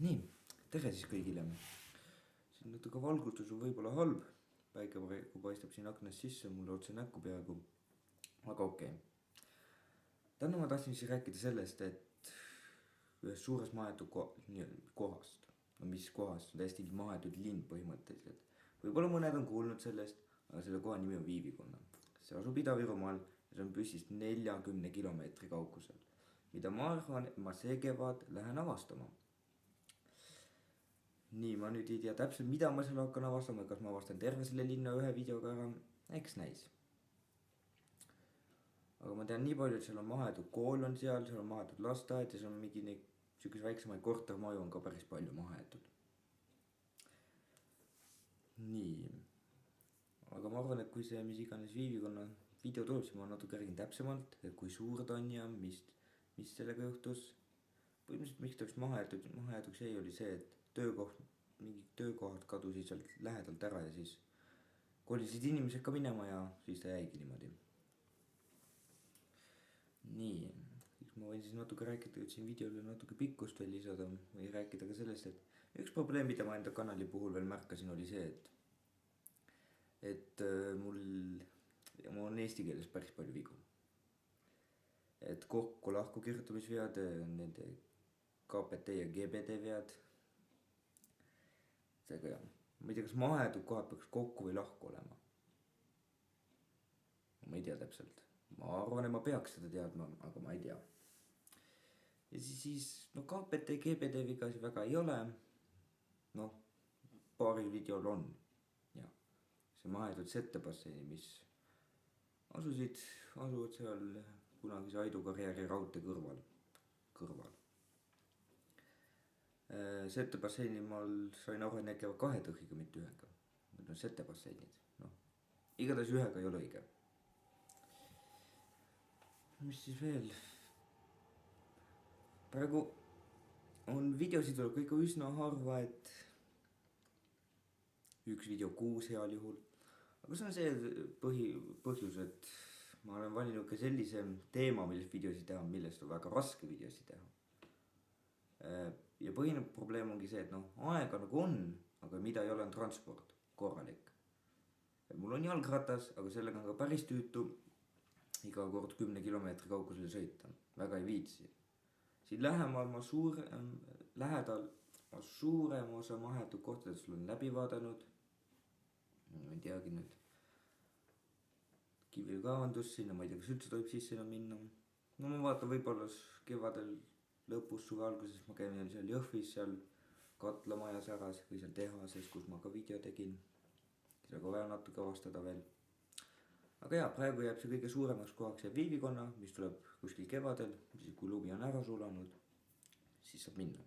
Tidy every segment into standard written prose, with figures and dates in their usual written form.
nii, tere siis kõigile. siin natuke valgustus on võib-olla halb. Päike praegu paistab siin aknast sisse mulle otse näkku peaaegu. Aga okei. Täna ma tahtsin siis rääkida sellest, et ühest suures maetud kohast. No mis kohast, on täiesti maetud linn põhimõtteliselt. Võib-olla mõned on kuulnud sellest, aga selle koha nimi on Viivikonna. See asub Ida-Virumaal ja see on Püssist 40 kilomeetri kaugusel. Mida ma arvan, et ma see kevad lähen avastama. Nii, ma nüüd ei tea täpselt, mida ma seal hakkan avastama, kas ma avastan terve selle linna ühe videoga ära, eks näis. Aga ma tean nii palju, et seal on maetud kool on seal on maetud lasteaed ja seal on mingi neid sihukese väiksemaid kortermaju on ka päris palju maetud. Nii, aga ma arvan, et kui see mis iganes Viivikonna video tuleb, siis ma natuke räägin täpsemalt, et kui suur ta on ja mis sellega juhtus. Põhimõtteliselt miks ta vist mahajätuks jäi, oli see, et mingid töökohad kadusid sealt lähedalt ära ja siis kolisid inimesed ka minema ja siis ta jäigi niimoodi. Nii, ma võin siis natuke rääkida, et siin videole natuke pikkust veel lisada või rääkida ka sellest, et üks probleem, mida ma enda kanali puhul veel märkasin, oli see, et mul on eesti keeles päris palju vigu. Et kokku-lahku kirjutamisvead, nende KPT ja GBD vead. Seega jah, ma ei tea, kas maetud kohad peaks kokku või lahku olema. Ma ei tea täpselt. Ma arvan, et ma peaks seda teadma, aga ma ei tea. Ja siis KPT, GBD vigasi väga ei ole. Paaril videol on. Ja see maetud Settebasseini, mis asuvad seal kunagi see Aidu karjääri raudtee kõrval. Settebasseinil ma sain aru, et need käivad 2 tõhiga, mitte 1. Need on settebasseinid. Igatahes 1 ei ole õige. Mis siis veel? Praegu on videosid tuleb kõik üsna harva, et üks video 6 heal juhul. Aga see on see põhjus, et ma olen valinud ka sellise teema, millest videosid teha, millest on väga raske videosid teha. Ja põhiline probleem ongi see, et aega nagu on, aga mida ei ole on transport korralik. Mul on jalgratas, aga sellega on ka päris tüütu iga kord 10 kilomeetri kaugusele sõita. Väga ei viitsi. Siin lähemal ma suurem osa maetud kohtadest olen läbi vaadanud. Ma ei teagi nüüd. Kivilkaevandus sinna, ma ei tea, kas üldse tohib sisse minna. Ma vaatan võib-olla kevadel lõpus, suve alguses ma käin seal Jõhvis, seal katlamajas äras või seal tehases, kus ma ka video tegin. Seda ka vaja natuke avastada veel. Aga jah, praegu jääb see kõige suuremaks kohaks jääb Viivikonna, mis tuleb kuskil kevadel, kui lumi on ära sulanud, siis saab minna.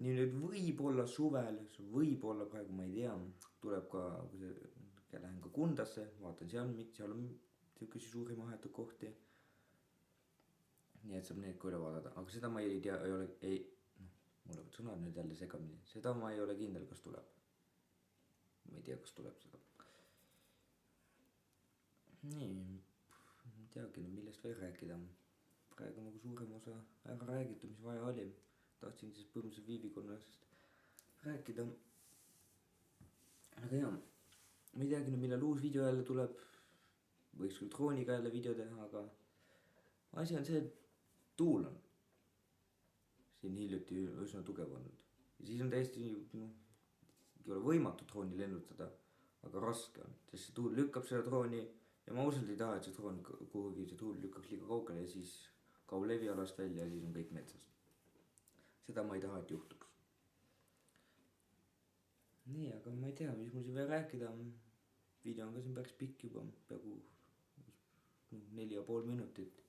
Nii nüüd võib-olla suvel, võib-olla praegu ma ei tea, tuleb ka, kui lähen ka Kundasse, vaatan seal on tükesi suuri maetud kohti. Nii et saab need ka üle vaadata, aga seda ma ei tea, mul on sõnad nüüd jälle segamini, seda ma ei ole kindel, kas tuleb. Ma ei tea, kas tuleb seda. Nii, ei teagi, millest veel rääkida. Praegu nagu suurem osa ära räägitud, mis vaja oli. Tahtsin siis põhimõtteliselt Viivikonnast rääkida. Aga jah, ma ei teagi, millal uus video jälle tuleb. Võiks küll drooniga jälle video teha, aga asi on see, et tuul on siin hiljuti üsna tugev olnud. Ja siis on täiesti, ei ole võimatu drooni lennutada, aga raske on. Sest see tuul lükkab seda drooni ja ma ausalt ei taha, et see droon kuhugi see tuul lükkaks liiga kaugele ja siis kaob levialast välja ja siis on kõik metsas. Seda ma ei taha, et juhtuks. Nii, aga ma ei tea, mis mul siin veel rääkida. Video on ka siin päris pikk juba, peaaegu 4,5 minutit.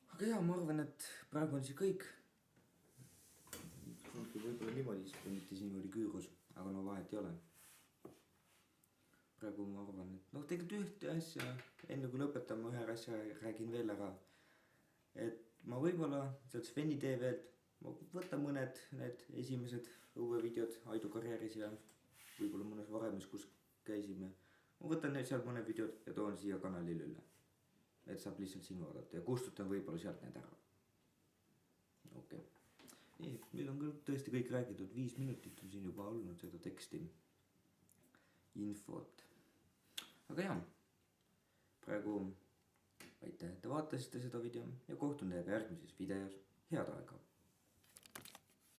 Aga jah, ma arvan, et praegu on siis kõik. Võib-olla niimoodi, mitte siin oli küürus, aga vahet ei ole. Praegu ma arvan, et tegelikult ühte asja, enne kui lõpetan, ma ühe asja räägin veel ära. Et ma võib-olla sealt Sveni TV-lt, ma võtan mõned need esimesed õuevideod Aidu karjääris ja võib-olla mõnes varemes, kus käisime. Ma võtan need seal mõned videod ja toon siia kanalile üle. Et saab lihtsalt siin vaadata ja kustutan võib-olla sealt need ära. Okei. Nii, nüüd on küll tõesti kõik räägitud, 5 minutit on siin juba olnud seda teksti, infot. aga jah, praegu aitäh, et te vaatasite seda video ja kohtun teiega järgmises videos, head aega!